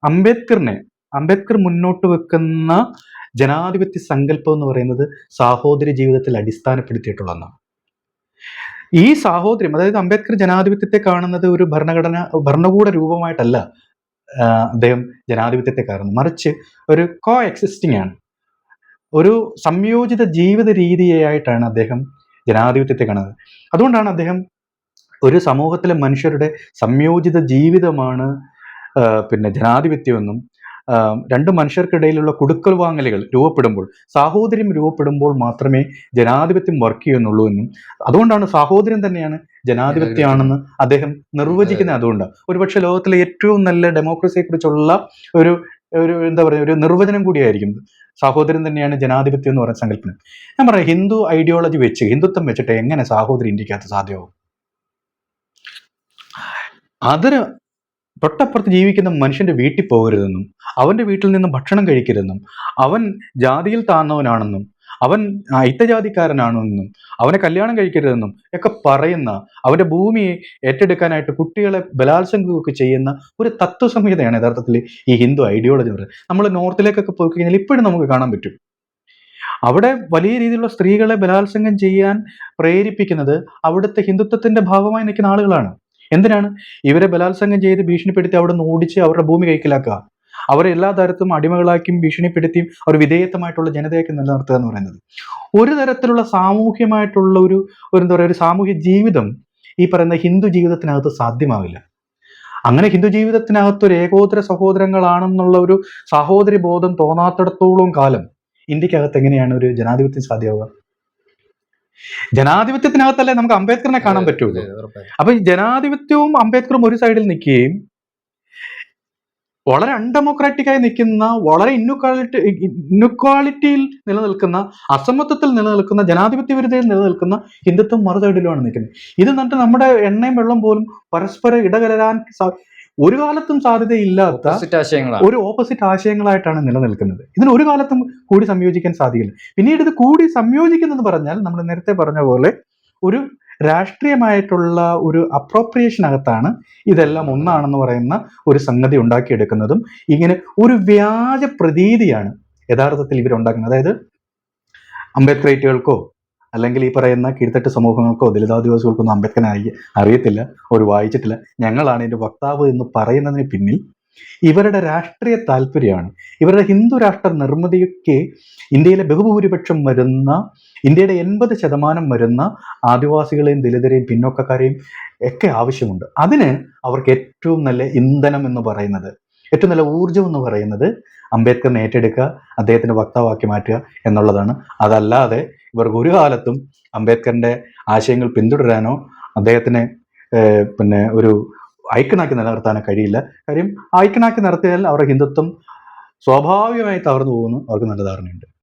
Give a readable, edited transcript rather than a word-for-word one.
അംബേദ്കറിനെ അംബേദ്കർ മുന്നോട്ട് വെക്കുന്ന ജനാധിപത്യ സങ്കല്പം എന്ന് പറയുന്നത് സാഹോദര്യ ജീവിതത്തിൽ അടിസ്ഥാനപ്പെടുത്തിയിട്ടുള്ളതാണ്. ഈ സാഹോദര്യം, അതായത് അംബേദ്കർ ജനാധിപത്യത്തെ കാണുന്നത് ഒരു ഭരണകൂട രൂപമായിട്ടല്ല അദ്ദേഹം ജനാധിപത്യത്തെ കാണുന്നത്, മറിച്ച് ഒരു കോ എക്സിസ്റ്റിംഗ് ആണ്, ഒരു സംയോജിത ജീവിത രീതിയായിട്ടാണ് അദ്ദേഹം ജനാധിപത്യത്തെ കാണുന്നത്. അതുകൊണ്ടാണ് അദ്ദേഹം ഒരു സമൂഹത്തിലെ മനുഷ്യരുടെ സംയോജിത ജീവിതമാണ് ജനാധിപത്യമെന്നും, രണ്ട് മനുഷ്യർക്കിടയിലുള്ള കൊടുക്കൽ വാങ്ങലുകൾ രൂപപ്പെടുമ്പോൾ, സാഹോദര്യം രൂപപ്പെടുമ്പോൾ മാത്രമേ ജനാധിപത്യം വർക്ക് ചെയ്യുന്നുള്ളൂ എന്നും, അതുകൊണ്ടാണ് സാഹോദര്യം തന്നെയാണ് ജനാധിപത്യമാണെന്ന് അദ്ദേഹം നിർവചിക്കുന്നത്. അതുകൊണ്ടാണ് ഒരുപക്ഷെ ലോകത്തിലെ ഏറ്റവും നല്ല ഡെമോക്രസിയെ കുറിച്ചുള്ള ഒരു ഒരു നിർവചനം കൂടിയായിരിക്കും സാഹോദര്യം തന്നെയാണ് ജനാധിപത്യം എന്ന് പറയുന്ന സങ്കല്പന. ഞാൻ പറയാം, ഹിന്ദു ഐഡിയോളജി വെച്ച്, ഹിന്ദുത്വം വെച്ചിട്ട് എങ്ങനെ സാഹോദര്യം ഇന്ത്യക്കകത്ത് സാധ്യമാവും? അതിന് തൊട്ടപ്പുറത്ത് ജീവിക്കുന്ന മനുഷ്യന്റെ വീട്ടിൽ പോകരുതെന്നും, അവന്റെ വീട്ടിൽ നിന്ന് ഭക്ഷണം കഴിക്കരുതെന്നും, അവൻ ജാതിയിൽ താഴ്ന്നവനാണെന്നും, അവൻ അയിത്തജാതിക്കാരനാണെന്നും, അവനെ കല്യാണം കഴിക്കരുതെന്നും ഒക്കെ പറയുന്ന, അവന്റെ ഭൂമിയെ ഏറ്റെടുക്കാനായിട്ട് കുട്ടികളെ ബലാത്സംഗമൊക്കെ ചെയ്യുന്ന ഒരു തത്വസംഹിതയാണ് യഥാർത്ഥത്തിൽ ഈ ഹിന്ദു ഐഡിയോളജി എന്ന് പറയുന്നത്. നമ്മൾ നോർത്തിലേക്കൊക്കെ പോയി കഴിഞ്ഞാൽ ഇപ്പോഴും നമുക്ക് കാണാൻ പറ്റും. അവിടെ വലിയ രീതിയിലുള്ള സ്ത്രീകളെ ബലാത്സംഗം ചെയ്യാൻ പ്രേരിപ്പിക്കുന്നത് അവിടുത്തെ ഹിന്ദുത്വത്തിന്റെ ഭാഗമായി നിൽക്കുന്ന ആളുകളാണ്. എന്തിനാണ്? ഇവരെ ബലാത്സംഗം ചെയ്ത് ഭീഷണിപ്പെടുത്തി അവിടെ നിന്ന് ഓടിച്ച് അവരുടെ ഭൂമി കൈക്കലാക്കുക, അവരെ എല്ലാ തരത്തിലും അടിമകളാക്കിയും ഭീഷണിപ്പെടുത്തിയും അവർ വിധേയത്വമായിട്ടുള്ള ജനതയൊക്കെ നിലനിർത്തുക എന്ന് പറയുന്നത് ഒരു തരത്തിലുള്ള സാമൂഹ്യമായിട്ടുള്ള ഒരു ഒരു സാമൂഹ്യ ജീവിതം ഈ പറയുന്ന ഹിന്ദു ജീവിതത്തിനകത്ത് സാധ്യമാവില്ല. അങ്ങനെ ഹിന്ദു ജീവിതത്തിനകത്ത് ഒരു ഏകോദര സഹോദരങ്ങളാണെന്നുള്ള ഒരു സാഹോദര്യ ബോധം തോന്നാത്തിടത്തോളം കാലം ഇന്ത്യക്കകത്ത് എങ്ങനെയാണ് ഒരു ജനാധിപത്യം സാധ്യമാവുക? ജനാധിപത്യത്തിനകത്തല്ലേ നമുക്ക് അംബേദ്കറിനെ കാണാൻ പറ്റുള്ളൂ. അപ്പൊ ഈ ജനാധിപത്യവും അംബേദ്കറും ഒരു സൈഡിൽ നിൽക്കുകയും വളരെ അൺഡെമോക്രാറ്റിക് ആയി നിൽക്കുന്ന, വളരെ ഇൻഇക്വാളിറ്റിയിൽ നിലനിൽക്കുന്ന, അസമത്വത്തിൽ നിലനിൽക്കുന്ന, ജനാധിപത്യ വിരുദ്ധയിൽ നിലനിൽക്കുന്ന ഹിന്ദുത്വം മറു സൈഡിലുമാണ് നിൽക്കുന്നത്. ഇത് എന്നിട്ട് നമ്മുടെ എണ്ണയും വെള്ളം പോലും പരസ്പരം ഇടകലരാൻ ഒരു കാലത്തും സാധ്യതയില്ലാത്ത ഒരു ഓപ്പോസിറ്റ് ആശയങ്ങളായിട്ടാണ് നിലനിൽക്കുന്നത്. ഇതിന് ഒരു കാലത്തും കൂടി സംയോജിക്കാൻ സാധിക്കില്ല. പിന്നീട് ഇത് കൂടി സംയോജിക്കുന്നെന്ന് പറഞ്ഞാൽ നമ്മൾ നേരത്തെ പറഞ്ഞ പോലെ ഒരു രാഷ്ട്രീയമായിട്ടുള്ള ഒരു അപ്രോപ്രിയേഷനകത്താണ് ഇതെല്ലാം ഒന്നാണെന്ന് പറയുന്ന ഒരു സംഗതി ഉണ്ടാക്കിയെടുക്കുന്നതും. ഇങ്ങനെ ഒരു വ്യാജ പ്രതീതിയാണ് യഥാർത്ഥത്തിൽ ഇവരുണ്ടാക്കുന്നത്. അതായത് അംബേദ്കറൈറ്റുകൾക്കോ അല്ലെങ്കിൽ ഈ പറയുന്ന കീഴ്ത്തട്ട് സമൂഹങ്ങൾക്കോ ദലിതാദിവാസികൾക്കൊന്നും അംബേദ്കറിനെ അറിയത്തില്ല, ഒരു വായിച്ചിട്ടില്ല, ഞങ്ങളാണ് ഇതിന്റെ വക്താവ് എന്ന് പറയുന്നതിന് പിന്നിൽ ഇവരുടെ രാഷ്ട്രീയ താല്പര്യമാണ്. ഇവരുടെ ഹിന്ദു രാഷ്ട്ര നിർമ്മിതിക്ക് ഇന്ത്യയിലെ ബഹുഭൂരിപക്ഷം വരുന്ന, ഇന്ത്യയുടെ 80% വരുന്ന ആദിവാസികളെയും ദലിതരെയും പിന്നോക്കക്കാരെയും ഒക്കെ ആവശ്യമുണ്ട്. അതിന് അവർക്ക് ഏറ്റവും നല്ല ഇന്ധനം എന്ന് പറയുന്നത്, ഏറ്റവും നല്ല ഊർജം എന്ന് പറയുന്നത് അംബേദ്കറിനെ ഏറ്റെടുക്കുക, അദ്ദേഹത്തിന്റെ വക്താവാക്കി മാറ്റുക എന്നുള്ളതാണ്. അതല്ലാതെ ഇവർക്ക് ഒരു കാലത്തും അംബേദ്കറിന്റെ ആശയങ്ങൾ പിന്തുടരാനോ അദ്ദേഹത്തിനെ ഒരു ഐക്കണാക്കി നിലനിർത്താനോ കഴിയില്ല. കാര്യം ഐക്കണാക്കി നിർത്തിയാൽ അവരുടെ ഹിന്ദുത്വം സ്വാഭാവികമായി തകർന്നു പോകുന്നു. അവർക്ക് നല്ല ധാരണയുണ്ട്.